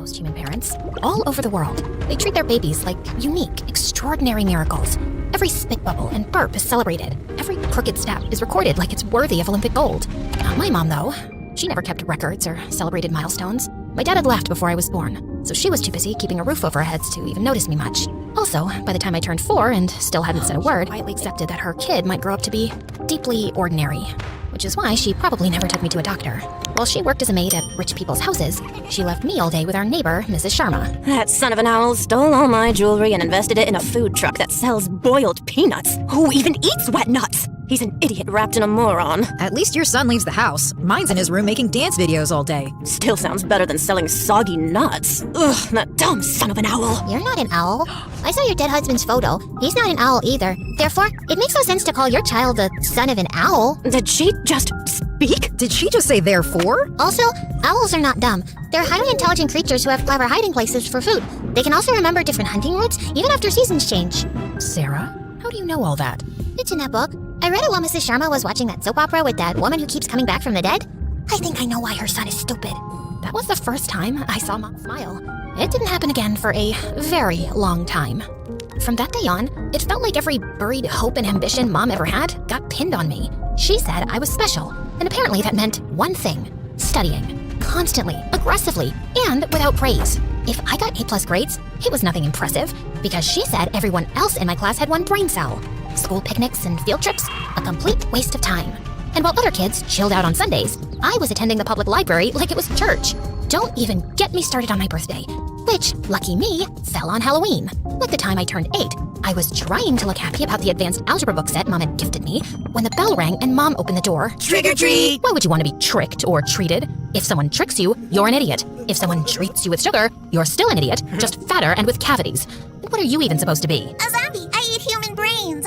most human parents, all over the world. They treat their babies like unique, extraordinary miracles. Every spit bubble and burp is celebrated. Every crooked step is recorded like it's worthy of Olympic gold. Not my mom, though. She never kept records or celebrated milestones. My dad had left before I was born, so she was too busy keeping a roof over our heads to even notice me much. Also, by the time I turned 4 and still hadn't said a word, I quietly accepted that her kid might grow up to be deeply ordinary, which is why she probably never took me to a doctor. While she worked as a maid at rich people's houses, she left me all day with our neighbor, Mrs. Sharma. That son of an owl stole all my jewelry and invested it in a food truck that sells boiled peanuts. Who even eats wet nuts? He's an idiot wrapped in a moron. At least your son leaves the house. Mine's in his room making dance videos all day. Still sounds better than selling soggy nuts. Ugh, that dumb son of an owl. You're not an owl. I saw your dead husband's photo. He's not an owl either. Therefore, it makes no sense to call your child the son of an owl. Did she just speak? Did she just say therefore? Also, owls are not dumb. They're highly intelligent creatures who have clever hiding places for food. They can also remember different hunting routes, even after seasons change. Sarah, how do you know all that? It's in that book. I read it while Mrs. Sharma was watching that soap opera with that woman who keeps coming back from the dead. I think I know why her son is stupid. That was the first time I saw Mom smile. It didn't happen again for a very long time. From that day on, it felt like every buried hope and ambition Mom ever had got pinned on me. She said I was special, and apparently that meant one thing: studying. Constantly, aggressively, and without praise. If I got A+ grades, it was nothing impressive, because she said everyone else in my class had one brain cell. School picnics and field trips, a complete waste of time. And while other kids chilled out on Sundays, I was attending the public library like it was church. Don't even get me started on my birthday, which, lucky me, fell on Halloween. Like the time I turned 8, I was trying to look happy about the advanced algebra book set Mom had gifted me when the bell rang and Mom opened the door. Trick or treat! Why would you want to be tricked or treated? If someone tricks you, you're an idiot. If someone treats you with sugar, you're still an idiot, just fatter and with cavities. And what are you even supposed to be? A zombie! I eat human brains!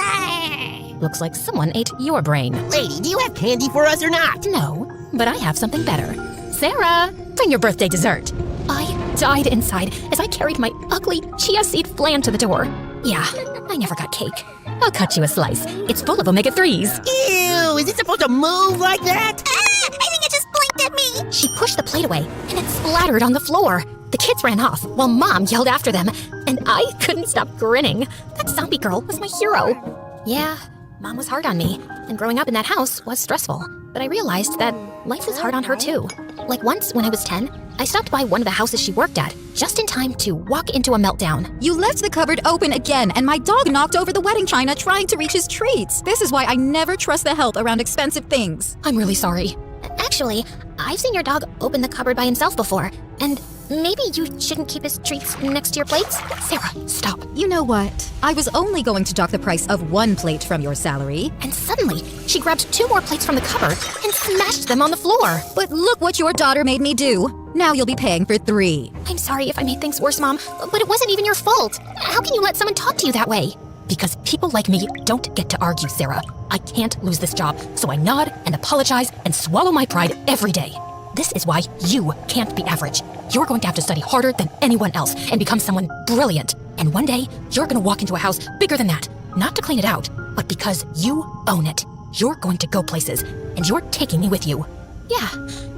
Looks like someone ate your brain. Lady, do you have candy for us or not? No, but I have something better. Sarah, bring your birthday dessert. I died inside as I carried my ugly chia seed flan to the door. Yeah, I never got cake. I'll cut you a slice. It's full of omega-3s. Ew, is it supposed to move like that? I think it just blinked at me! She pushed the plate away, and it splattered on the floor. The kids ran off, while Mom yelled after them, and I couldn't stop grinning. That zombie girl was my hero. Yeah, Mom was hard on me, and growing up in that house was stressful. But I realized that life is hard on her too. Like once, when I was 10, I stopped by one of the houses she worked at, just in time to walk into a meltdown. You left the cupboard open again, and my dog knocked over the wedding china trying to reach his treats. This is why I never trust the help around expensive things. I'm really sorry. Actually, I've seen your dog open the cupboard by himself before, and maybe you shouldn't keep his treats next to your plates? Sarah, stop. You know what? I was only going to dock the price of 1 plate from your salary. And suddenly, she grabbed 2 more plates from the cupboard and smashed them on the floor. But look what your daughter made me do. Now you'll be paying for 3. I'm sorry if I made things worse, Mom, but it wasn't even your fault. How can you let someone talk to you that way? Because people like me don't get to argue, Sarah. I can't lose this job, so I nod and apologize and swallow my pride every day. This is why you can't be average. You're going to have to study harder than anyone else and become someone brilliant. And one day, you're going to walk into a house bigger than that, not to clean it out, but because you own it. You're going to go places, and you're taking me with you. Yeah,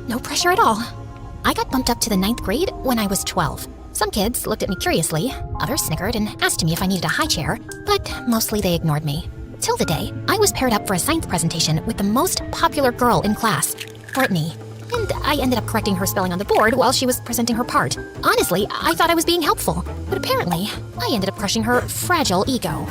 no pressure at all. I got bumped up to the 9th grade when I was 12. Some kids looked at me curiously, others snickered and asked me if I needed a high chair, but mostly they ignored me. Till the day, I was paired up for a science presentation with the most popular girl in class, Brittany. And I ended up correcting her spelling on the board while she was presenting her part. Honestly, I thought I was being helpful, but apparently, I ended up crushing her fragile ego.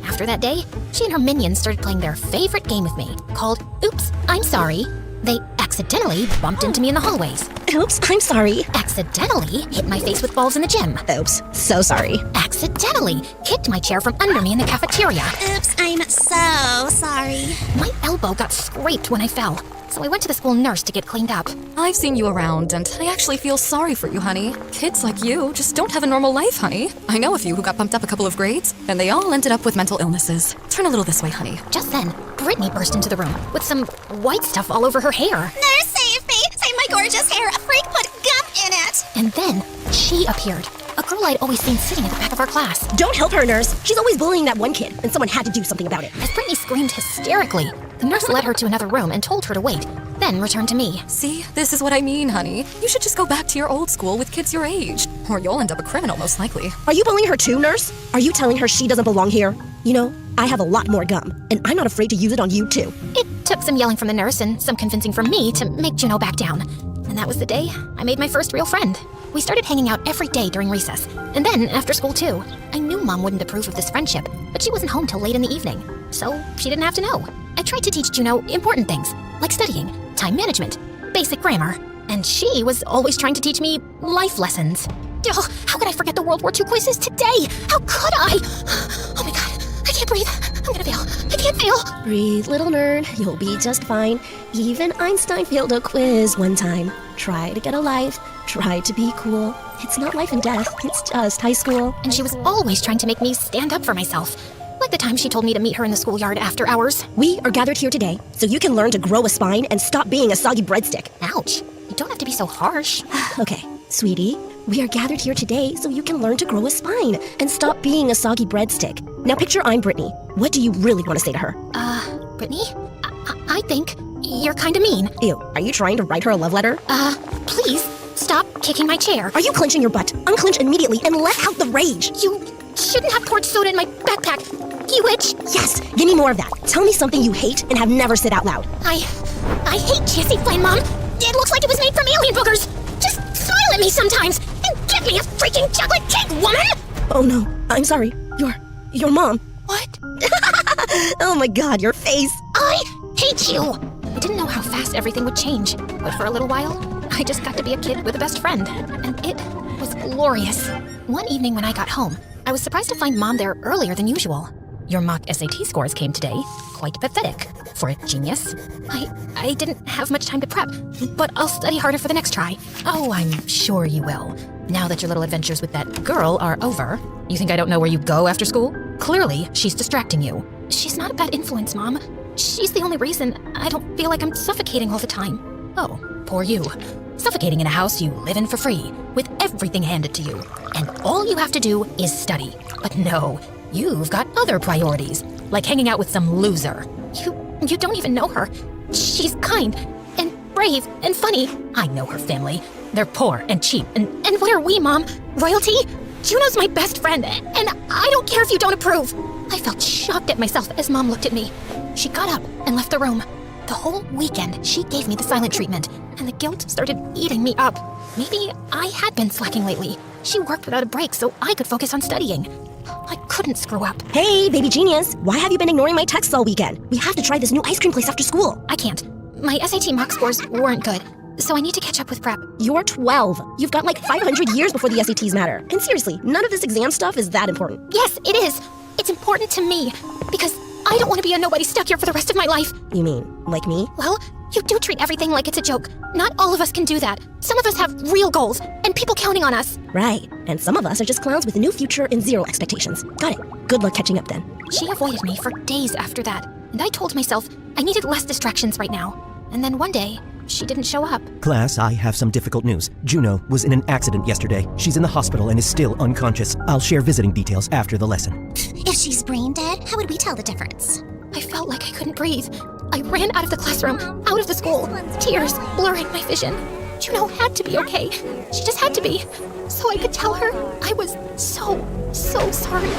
After that day, she and her minions started playing their favorite game with me, called Oops, I'm Sorry. They accidentally bumped into me in the hallways. Oops, I'm sorry. Accidentally hit my face with balls in the gym. Oops, so sorry. Accidentally kicked my chair from under me in the cafeteria. Oops, I'm so sorry. My elbow got scraped when I fell, so I went to the school nurse to get cleaned up. I've seen you around, and I actually feel sorry for you, honey. Kids like you just don't have a normal life, honey. I know a few who got bumped up a couple of grades, and they all ended up with mental illnesses. Turn a little this way, honey. Just then, Brittany burst into the room with some white stuff all over her hair. Nurse, save me! Save my gorgeous hair! A freak put gum in it! And then, she appeared. A girl I'd always seen sitting at the back of our class. Don't help her, nurse. She's always bullying that one kid, and someone had to do something about it. As Brittany screamed hysterically, the nurse led her to another room and told her to wait. then returned to me. See, this is what I mean, honey. You should just go back to your old school with kids your age. Or you'll end up a criminal, most likely. Are you bullying her too, nurse? Are you telling her she doesn't belong here? You know, I have a lot more gum, and I'm not afraid to use it on you too. It took some yelling from the nurse and some convincing from me to make Juno back down. And that was the day I made my first real friend. We started hanging out every day during recess, and then after school too. I knew Mom wouldn't approve of this friendship, but she wasn't home till late in the evening, so she didn't have to know. I tried to teach Juno important things, like studying, time management, basic grammar, and she was always trying to teach me life lessons. Oh, how could I forget the World War II quizzes today? How could I? Oh my god, I can't breathe. I'm gonna fail. I can't fail. Breathe, little nerd. You'll be just fine. Even Einstein failed a quiz one time. Try to get a life. Try to be cool. It's not life and death. It's just high school. And she was always trying to make me stand up for myself. Like the time she told me to meet her in the schoolyard after hours. We are gathered here today so you can learn to grow a spine and stop being a soggy breadstick. Ouch. You don't have to be so harsh. Okay, sweetie. We are gathered here today so you can learn to grow a spine and stop being a soggy breadstick. Now picture I'm Brittany. What do you really want to say to her? Brittany? I think you're kinda mean. Ew, are you trying to write her a love letter? Please stop kicking my chair. Are you clenching your butt? Unclench immediately and let out the rage. You shouldn't have poured soda in my backpack. You witch. Yes, give me more of that. Tell me something you hate and have never said out loud. I hate Jessie Flynn, Mom. It looks like it was made from alien boogers. Just smile at me sometimes and give me a freaking chocolate cake, woman! Oh no, I'm sorry. Your mom. What? Oh my god, your face. I hate you! I didn't know how fast everything would change, but for a little while, I just got to be a kid with a best friend, and it was glorious. One evening when I got home, I was surprised to find Mom there earlier than usual. Your mock SAT scores came today. Quite pathetic. For a genius. I didn't have much time to prep, but I'll study harder for the next try. Oh, I'm sure you will. Now that your little adventures with that girl are over, you think I don't know where you go after school? Clearly, she's distracting you. She's not a bad influence, Mom. She's the only reason I don't feel like I'm suffocating all the time. Oh, poor you. Suffocating in a house you live in for free, with everything handed to you. And all you have to do is study. But no, you've got other priorities, like hanging out with some loser. You don't even know her. She's kind and brave and funny. I know her family. They're poor and cheap. And what are we, Mom? Royalty? Juno's my best friend, and I don't care if you don't approve. I felt shocked at myself as Mom looked at me. She got up and left the room. The whole weekend, she gave me the silent treatment, and the guilt started eating me up. Maybe I had been slacking lately. She worked without a break so I could focus on studying. I couldn't screw up. Hey, baby genius. Why have you been ignoring my texts all weekend? We have to try this new ice cream place after school. I can't. My SAT mock scores weren't good, so I need to catch up with prep. You're 12. You've got like 500 years before the SATs matter. And seriously, none of this exam stuff is that important. Yes, it is. It's important to me, because I don't want to be a nobody stuck here for the rest of my life. You mean, like me? Well, you do treat everything like it's a joke. Not all of us can do that. Some of us have real goals, and people counting on us. Right. And some of us are just clowns with a new future and zero expectations. Got it. Good luck catching up then. She avoided me for days after that, and I told myself I needed less distractions right now. And then one day, she didn't show up. Class, I have some difficult news. Juno was in an accident yesterday. She's in the hospital and is still unconscious. I'll share visiting details after the lesson. If she's brain dead, how would we tell the difference? I felt like I couldn't breathe. I ran out of the classroom, out of the school, tears blurring my vision. Juno had to be okay. She just had to be. So I could tell her I was so sorry.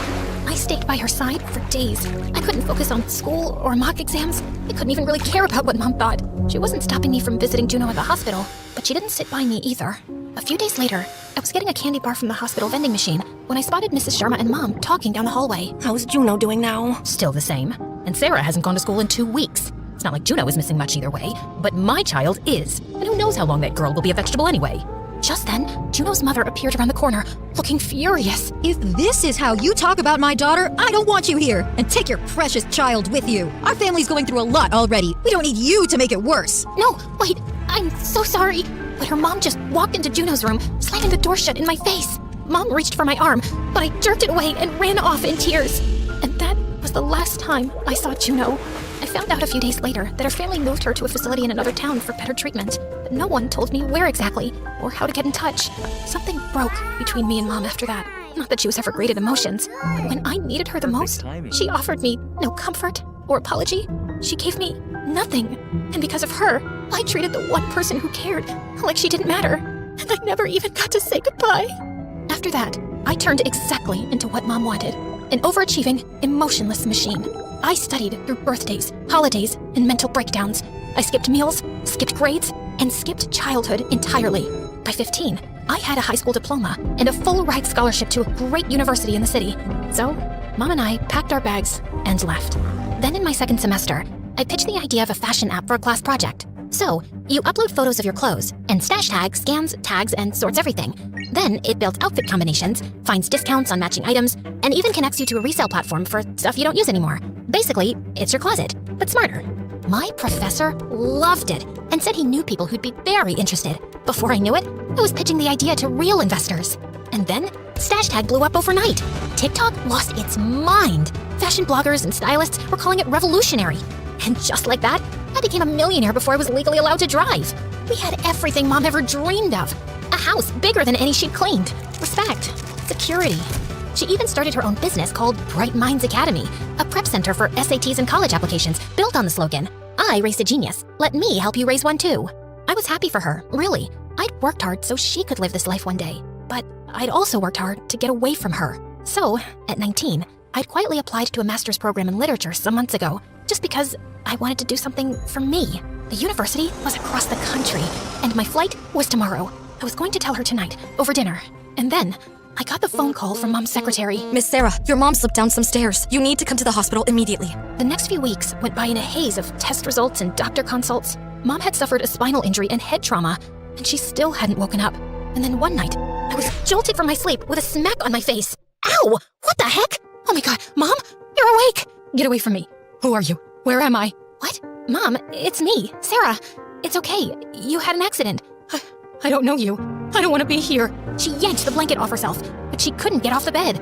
I stayed by her side for days. I couldn't focus on school or mock exams. I couldn't even really care about what Mom thought. She wasn't stopping me from visiting Juno at the hospital, but she didn't sit by me either. A few days later, I was getting a candy bar from the hospital vending machine when I spotted Mrs. Sharma and Mom talking down the hallway. How's Juno doing now? Still the same. And Sarah hasn't gone to school in 2 weeks. It's not like Juno is missing much either way, but my child is. And who knows how long that girl will be a vegetable anyway. Just then, Juno's mother appeared around the corner, looking furious. If this is how you talk about my daughter, I don't want you here. And take your precious child with you. Our family's going through a lot already. We don't need you to make it worse. No, wait, I'm so sorry. But her mom just walked into Juno's room, slamming the door shut in my face. Mom reached for my arm, but I jerked it away and ran off in tears. And that was the last time I saw Juno. I found out a few days later that her family moved her to a facility in another town for better treatment, but no one told me where exactly or how to get in touch. Something broke between me and Mom after that. Not that she was ever great at emotions, but when I needed her the most, she offered me no comfort or apology. She gave me nothing, and because of her, I treated the one person who cared like she didn't matter, and I never even got to say goodbye. After that, I turned exactly into what Mom wanted, an overachieving, emotionless machine. I studied through birthdays, holidays, and mental breakdowns. I skipped meals, skipped grades, and skipped childhood entirely. By 15, I had a high school diploma and a full-ride scholarship to a great university in the city. So, Mom and I packed our bags and left. Then in my second semester, I pitched the idea of a fashion app for a class project. So, you upload photos of your clothes, and Stash Tag scans, tags, and sorts everything. Then it builds outfit combinations, finds discounts on matching items, and even connects you to a resale platform for stuff you don't use anymore. Basically, it's your closet, but smarter. My professor loved it and said he knew people who'd be very interested. Before I knew it, I was pitching the idea to real investors. And then, Stash Tag blew up overnight. TikTok lost its mind. Fashion bloggers and stylists were calling it revolutionary. And just like that, I became a millionaire before I was legally allowed to drive. We had everything Mom ever dreamed of. A house bigger than any she'd cleaned. Respect. Security. She even started her own business called Bright Minds Academy, a prep center for SATs and college applications built on the slogan, I raised a genius. Let me help you raise one too. I was happy for her, really. I'd worked hard so she could live this life one day. But I'd also worked hard to get away from her. So, at 19, I'd quietly applied to a master's program in literature some months ago, just because I wanted to do something for me. The university was across the country, and my flight was tomorrow. I was going to tell her tonight, over dinner. And then, I got the phone call from Mom's secretary. Miss Sarah, your mom slipped down some stairs. You need to come to the hospital immediately. The next few weeks went by in a haze of test results and doctor consults. Mom had suffered a spinal injury and head trauma, and she still hadn't woken up. And then one night, I was jolted from my sleep with a smack on my face. Ow! What the heck? Oh my god, Mom? You're awake! Get away from me. Who are you? Where am I? What? Mom, it's me, Sarah. It's okay. You had an accident. I don't know you. I don't want to be here. She yanked the blanket off herself, but she couldn't get off the bed.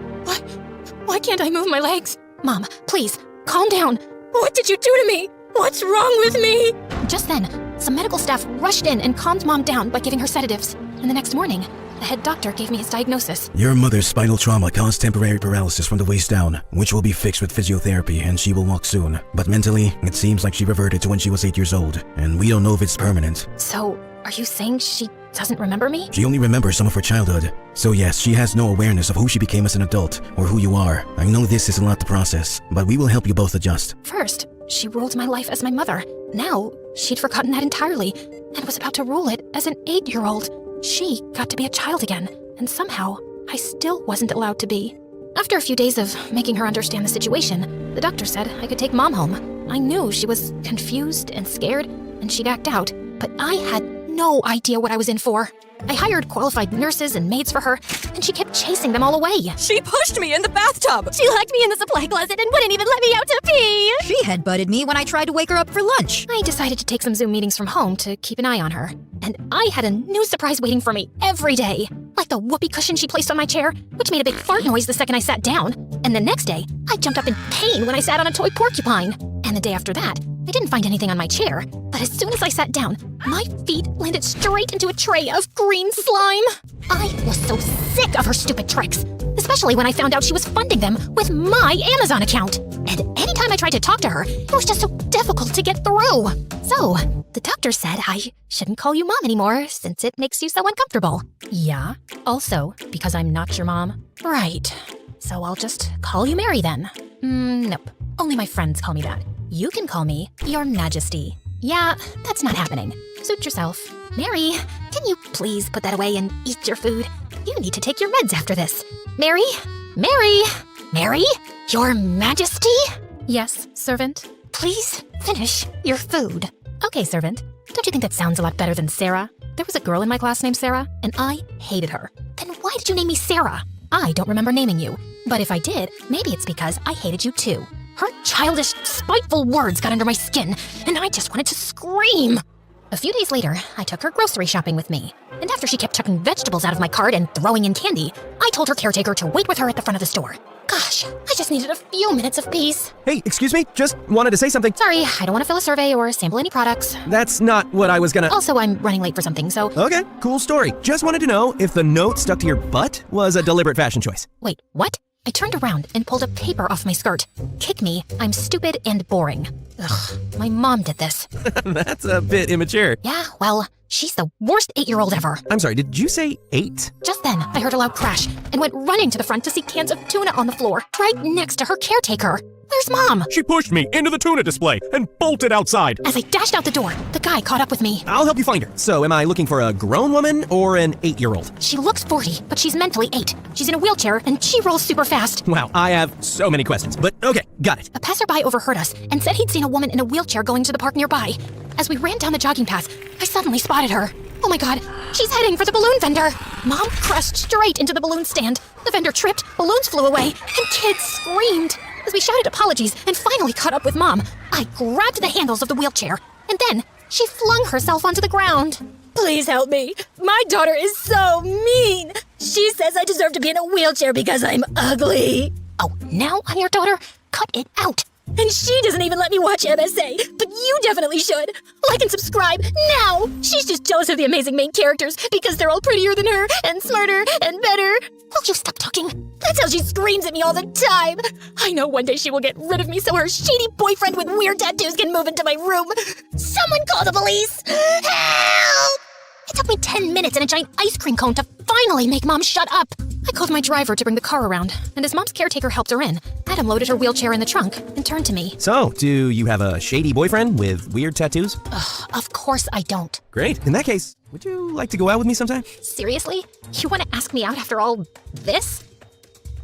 Why can't I move my legs? Mom, please, calm down. What did you do to me? What's wrong with me? Just then, some medical staff rushed in and calmed Mom down by giving her sedatives. And the next morning, the head doctor gave me his diagnosis. Your mother's spinal trauma caused temporary paralysis from the waist down, which will be fixed with physiotherapy and she will walk soon. But mentally, it seems like she reverted to when she was 8 years old, and we don't know if it's permanent. So, are you saying she doesn't remember me? She only remembers some of her childhood. So yes, she has no awareness of who she became as an adult, or who you are. I know this is a lot to process, but we will help you both adjust. First, she ruled my life as my mother. Now, she'd forgotten that entirely, and was about to rule it as an 8-year-old. She got to be a child again, and somehow, I still wasn't allowed to be. After a few days of making her understand the situation, the doctor said I could take Mom home. I knew she was confused and scared, and she'd act out, but I had no idea what I was in for. I hired qualified nurses and maids for her, and she kept chasing them all away. She pushed me in the bathtub! She locked me in the supply closet and wouldn't even let me out to pee! She headbutted me when I tried to wake her up for lunch. I decided to take some Zoom meetings from home to keep an eye on her. And I had a new surprise waiting for me every day. Like the whoopee cushion she placed on my chair, which made a big fart noise the second I sat down. And the next day, I jumped up in pain when I sat on a toy porcupine. And the day after that, I didn't find anything on my chair, but as soon as I sat down, my feet landed straight into a tray of green slime. I was so sick of her stupid tricks, especially when I found out she was funding them with my Amazon account. And anytime I tried to talk to her, it was just so difficult to get through. So, the doctor said I shouldn't call you Mom anymore since it makes you so uncomfortable. Yeah, also because I'm not your mom. Right. So I'll just call you Mary then. Nope. Only my friends call me that. You can call me Your Majesty. Yeah, that's not happening. Suit yourself. Mary, can you please put that away and eat your food? You need to take your meds after this. Mary? Mary? Mary? Your Majesty? Yes, servant. Please finish your food. Okay, servant. Don't you think that sounds a lot better than Sarah? There was a girl in my class named Sarah, and I hated her. Then why did you name me Sarah? I don't remember naming you. But if I did, maybe it's because I hated you too. Her childish, spiteful words got under my skin, and I just wanted to scream. A few days later, I took her grocery shopping with me. And after she kept chucking vegetables out of my cart and throwing in candy, I told her caretaker to wait with her at the front of the store. Gosh, I just needed a few minutes of peace. Hey, excuse me, just wanted to say something. Sorry, I don't want to fill a survey or sample any products. That's not what I was gonna... Also, I'm running late for something, so... Okay, cool story. Just wanted to know if the note stuck to your butt was a deliberate fashion choice. Wait, what? I turned around and pulled a paper off my skirt. Kick me, I'm stupid and boring. Ugh, my mom did this. That's a bit immature. Yeah, well, she's the worst 8-year-old ever. I'm sorry, did you say 8? Just then, I heard a loud crash and went running to the front to see cans of tuna on the floor, right next to her caretaker. Where's Mom? She pushed me into the tuna display and bolted outside. As I dashed out the door, the guy caught up with me. I'll help you find her. So, am I looking for a grown woman or an 8-year-old? She looks 40, but she's mentally 8. She's in a wheelchair and she rolls super fast. Wow, I have so many questions, but okay, got it. A passerby overheard us and said he'd seen a woman in a wheelchair going to the park nearby. As we ran down the jogging path, I suddenly spotted her. Oh my god, she's heading for the balloon vendor. Mom crashed straight into the balloon stand. The vendor tripped, balloons flew away, and kids screamed. As we shouted apologies and finally caught up with Mom, I grabbed the handles of the wheelchair, and then she flung herself onto the ground. Please help me. My daughter is so mean. She says I deserve to be in a wheelchair because I'm ugly. Oh, now I'm your daughter? Cut it out. And she doesn't even let me watch MSA, but you definitely should. Like and subscribe now. She's just jealous of the amazing main characters because they're all prettier than her and smarter and better. Will you stop talking? That's how she screams at me all the time. I know one day she will get rid of me so her shady boyfriend with weird tattoos can move into my room. Someone call the police. Help! It took me 10 minutes and a giant ice cream cone to finally make Mom shut up. I called my driver to bring the car around, and as Mom's caretaker helped her in, Adam loaded her wheelchair in the trunk and turned to me. So, do you have a shady boyfriend with weird tattoos? Ugh, of course I don't. Great. In that case, would you like to go out with me sometime? Seriously? You want to ask me out after all this?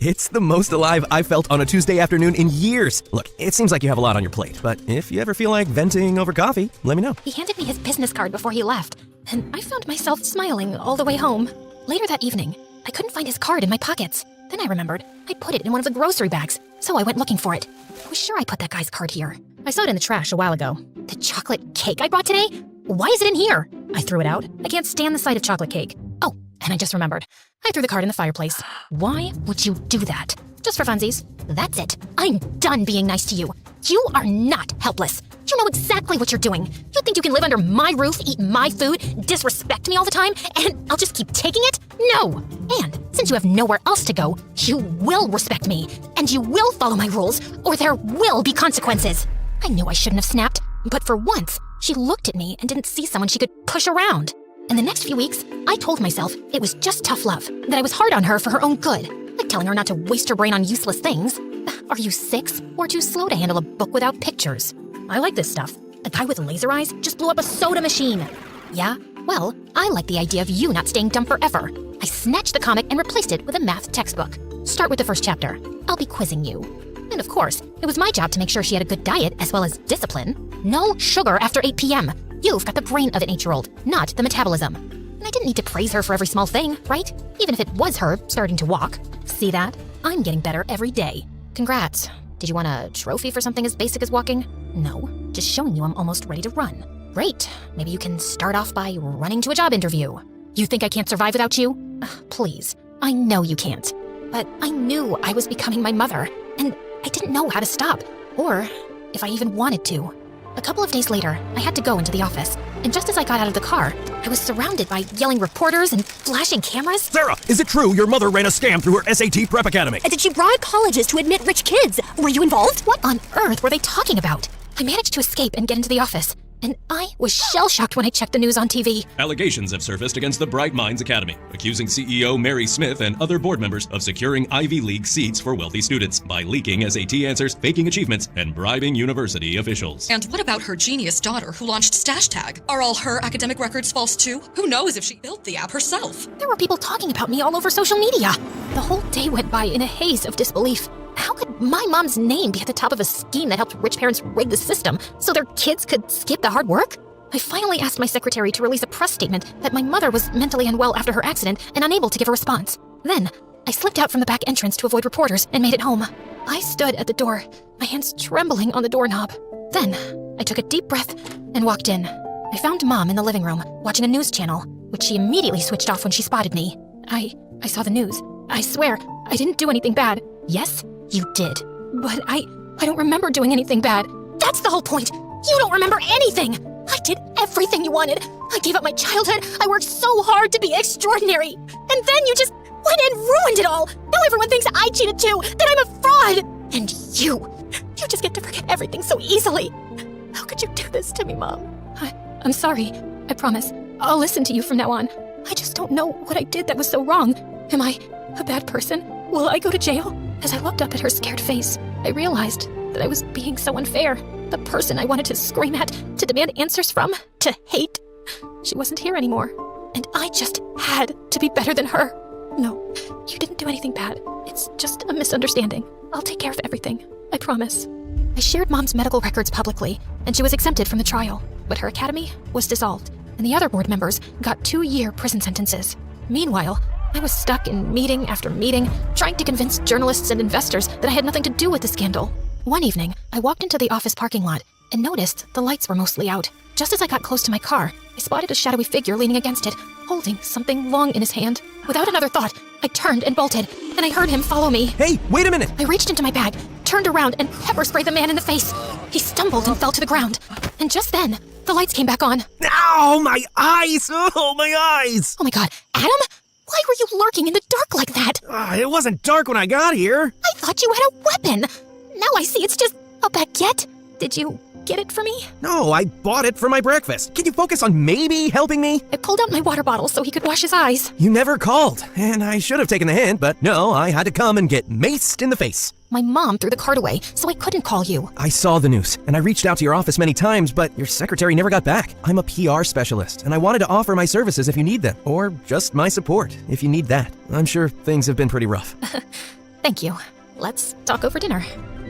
It's the most alive I've felt on a Tuesday afternoon in years. Look, it seems like you have a lot on your plate, but if you ever feel like venting over coffee, let me know. He handed me his business card before he left, and I found myself smiling all the way home. Later that evening, I couldn't find his card in my pockets. Then I remembered I'd put it in one of the grocery bags, so I went looking for it. I was sure I put that guy's card here. I saw it in the trash a while ago. The chocolate cake I bought today? Why is it in here? I threw it out. I can't stand the sight of chocolate cake. Oh, and I just remembered. I threw the card in the fireplace. Why would you do that? Just for funsies. That's it. I'm done being nice to you. You are not helpless. You know exactly what you're doing. You think you can live under my roof, eat my food, disrespect me all the time, and I'll just keep taking it? No. And since you have nowhere else to go, you will respect me, and you will follow my rules, or there will be consequences. I knew I shouldn't have snapped, but for once, she looked at me and didn't see someone she could push around. In the next few weeks, I told myself it was just tough love, that I was hard on her for her own good, like telling her not to waste her brain on useless things. Are you 6 or too slow to handle a book without pictures? I like this stuff. A guy with laser eyes just blew up a soda machine. Yeah? Well, I like the idea of you not staying dumb forever. I snatched the comic and replaced it with a math textbook. Start with the first chapter. I'll be quizzing you. And of course, it was my job to make sure she had a good diet as well as discipline. No sugar after 8 p.m. You've got the brain of an 8-year-old, not the metabolism. And I didn't need to praise her for every small thing, right? Even if it was her starting to walk. See that? I'm getting better every day. Congrats. Did you want a trophy for something as basic as walking? No, just showing you I'm almost ready to run. Great. Maybe you can start off by running to a job interview. You think I can't survive without you? Please. I know you can't. But I knew I was becoming my mother, and I didn't know how to stop, or if I even wanted to. A couple of days later, I had to go into the office, and just as I got out of the car, I was surrounded by yelling reporters and flashing cameras. Sarah, is it true your mother ran a scam through her SAT prep academy? And did she bribe colleges to admit rich kids? Were you involved? What on earth were they talking about? I managed to escape and get into the office, and I was shell-shocked when I checked the news on TV. Allegations have surfaced against the Bright Minds Academy, accusing CEO Mary Smith and other board members of securing Ivy League seats for wealthy students by leaking SAT answers, faking achievements, and bribing university officials. And what about her genius daughter who launched StashTag? Are all her academic records false too? Who knows if she built the app herself? There were people talking about me all over social media. The whole day went by in a haze of disbelief. How could my mom's name be at the top of a scheme that helped rich parents rig the system so their kids could skip the hard work? I finally asked my secretary to release a press statement that my mother was mentally unwell after her accident and unable to give a response. Then, I slipped out from the back entrance to avoid reporters and made it home. I stood at the door, my hands trembling on the doorknob. Then, I took a deep breath and walked in. I found Mom in the living room, watching a news channel, which she immediately switched off when she spotted me. I saw the news. I swear, I didn't do anything bad. Yes? You did. But I don't remember doing anything bad. That's the whole point. You don't remember anything. I did everything you wanted. I gave up my childhood. I worked so hard to be extraordinary. And then you just went and ruined ruined it all. Now everyone thinks I cheated too, that I'm a fraud. And you just get to forget everything so easily. How could you do this to me, Mom? I'm sorry. I promise. I'll listen to you from now on. I just don't know what I did that was so wrong. Am I a bad person? Will I go to jail? As I looked up at her scared face, I realized that I was being so unfair. The person I wanted to scream at, to demand answers from, to hate. She wasn't here anymore. And I just had to be better than her. No, you didn't do anything bad. It's just a misunderstanding. I'll take care of everything. I promise. I shared Mom's medical records publicly, and she was exempted from the trial. But her academy was dissolved, and the other board members got 2-year prison sentences. Meanwhile, I was stuck in meeting after meeting, trying to convince journalists and investors that I had nothing to do with the scandal. One evening, I walked into the office parking lot and noticed the lights were mostly out. Just as I got close to my car, I spotted a shadowy figure leaning against it, holding something long in his hand. Without another thought, I turned and bolted, and I heard him follow me. Hey, wait a minute! I reached into my bag, turned around, and pepper sprayed the man in the face. He stumbled and fell to the ground. And just then, the lights came back on. Ow, my eyes! Oh, my eyes! Oh my God, Adam? Why were you lurking in the dark like that? It wasn't dark when I got here. I thought you had a weapon. Now I see it's just a baguette. Did you get it for me? No, I bought it for my breakfast. Can you focus on maybe helping me? I pulled out my water bottle so he could wash his eyes. You never called, and I should have taken the hint, but no, I had to come and get maced in the face. My mom threw the card away, so I couldn't call you. I saw the news, and I reached out to your office many times, but your secretary never got back. I'm a PR specialist, and I wanted to offer my services if you need them, or just my support if you need that. I'm sure things have been pretty rough. Thank you. Let's talk over dinner.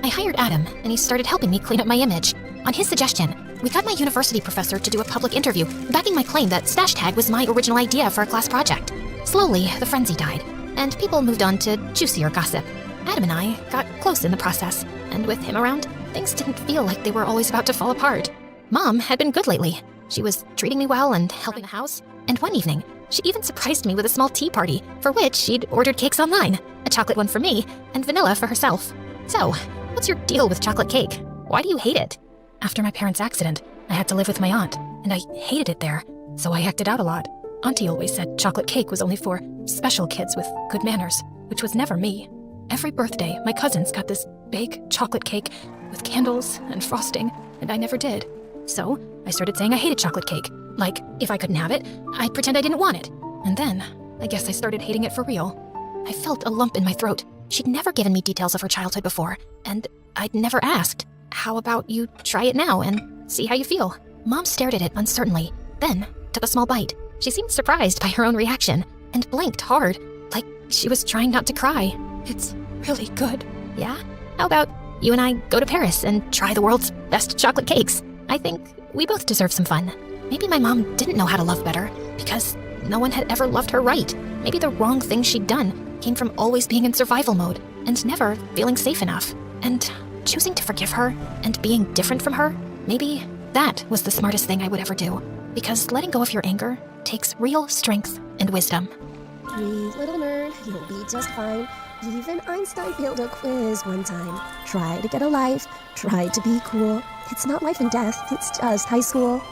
I hired Adam, and he started helping me clean up my image. On his suggestion, we got my university professor to do a public interview, backing my claim that Stash Tag was my original idea for a class project. Slowly, the frenzy died, and people moved on to juicier gossip. Adam and I got close in the process, and with him around, things didn't feel like they were always about to fall apart. Mom had been good lately. She was treating me well and helping the house, and one evening, she even surprised me with a small tea party, for which she'd ordered cakes online, a chocolate one for me, and vanilla for herself. So, what's your deal with chocolate cake? Why do you hate it? After my parents' accident, I had to live with my aunt, and I hated it there, so I acted out a lot. Auntie always said chocolate cake was only for special kids with good manners, which was never me. Every birthday, my cousins got this big chocolate cake with candles and frosting, and I never did. So, I started saying I hated chocolate cake. Like, if I couldn't have it, I'd pretend I didn't want it. And then, I guess I started hating it for real. I felt a lump in my throat. She'd never given me details of her childhood before, and I'd never asked. How about you try it now and see how you feel? Mom stared at it uncertainly, then took a small bite. She seemed surprised by her own reaction, and blinked hard, like she was trying not to cry. It's really good. Yeah? How about you and I go to Paris and try the world's best chocolate cakes? I think we both deserve some fun. Maybe my mom didn't know how to love better, because no one had ever loved her right. Maybe the wrong thing she'd done came from always being in survival mode, and never feeling safe enough. And choosing to forgive her, and being different from her, maybe that was the smartest thing I would ever do. Because letting go of your anger takes real strength and wisdom. Breathe, little nerd, you'll be just fine. Even Einstein failed a quiz one time. Try to get a life, try to be cool. It's not life and death, it's just high school.